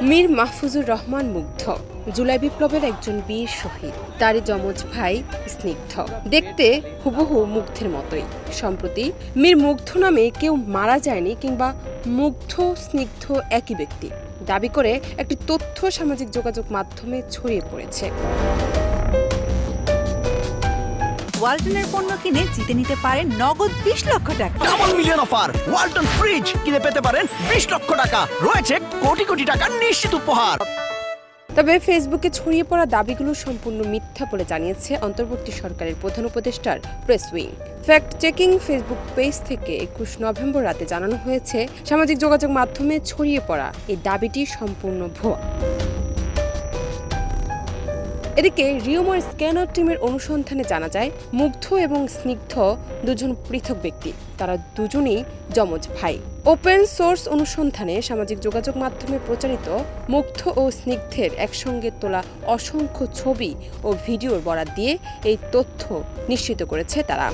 মীর মাহফুজুর রহমান মুগ্ধ, জুলাই বিপ্লবের একজন বীর শহীদ। তারই যমজ ভাই স্নিগ্ধ, দেখতে হুবহু মুগ্ধের মতোই। সম্প্রতি মীর মুগ্ধ নামে কেউ মারা যায়নি কিংবা মুগ্ধ স্নিগ্ধ একই ব্যক্তি দাবি করে একটি তথ্য সামাজিক যোগাযোগ মাধ্যমে ছড়িয়ে পড়েছে। ওয়ালটনের পণ্য কিনে জিতে নিতে পারেন নগদ 20 লক্ষ টাকা। Double million offer, Walton fridge কিনে পেতে পারেন 20 লক্ষ টাকা। রয়েছে কোটি কোটি টাকার নিশ্চিত উপহার। তবে ফেসবুকে ছড়িয়ে পড়া দাবিগুলো সম্পূর্ণ মিথ্যা বলে জানিয়েছে অন্তর্বর্তী সরকারের প্রধান উপদেষ্টার press wing. Fact checking Facebook page থেকে 21 নভেম্বর রাতে জানানো হয়েছে, সামাজিক যোগাযোগ মাধ্যমে ছড়িয়ে পড়া এই দাবিটি সম্পূর্ণ ভুয়া। এদিকে রিউমার স্ক্যানার টিমের অনুসন্ধানে জানা যায়, মুগ্ধ এবং স্নিগ্ধ দুজন পৃথক ব্যক্তি। তারা দুজনেই যমজ ভাই। ওপেন সোর্স অনুসন্ধানে সামাজিক যোগাযোগ মাধ্যমে প্রচারিত মুগ্ধ ও স্নিগ্ধের একসঙ্গে তোলা অসংখ্য ছবি ও ভিডিওর বরাত দিয়ে এই তথ্য নিশ্চিত করেছে তারা।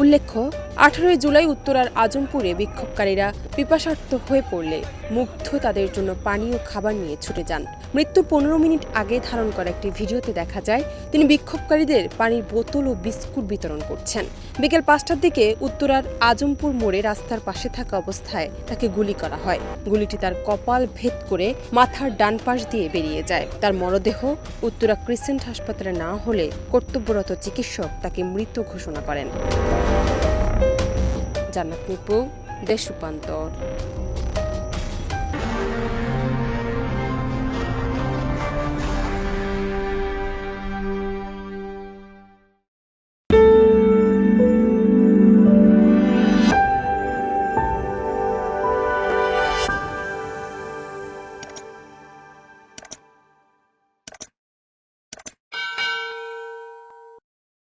উল্লেখ্য, 18 জুলাই উত্তরার আজমপুরে বিক্ষোভকারীরা পিপাসার্ত হয়ে পড়লে মুগ্ধ তাদের জন্য পানি ও খাবার নিয়ে ছুটে যান। মৃত্যুর 15 মিনিট আগে ধারণ করা একটি ভিডিওতে দেখা যায়, তিনি বিক্ষোভকারীদের পানির বোতল ও বিস্কুট বিতরণ করছেন। বিকেল 5টার দিকে উত্তরার আজমপুর মোড়ে রাস্তার পাশে থাকা অবস্থায় তাকে গুলি করা হয়। গুলিটি তার কপাল ভেদ করে মাথার ডান পাশ দিয়ে বেরিয়ে যায়। তার মরদেহ উত্তরা ক্রিসেন্ট হাসপাতালে না হলে কর্তব্যরত চিকিৎসক তাকে মৃত ঘোষণা করেন। জান্নাত নিপু, দেশ রূপান্তর।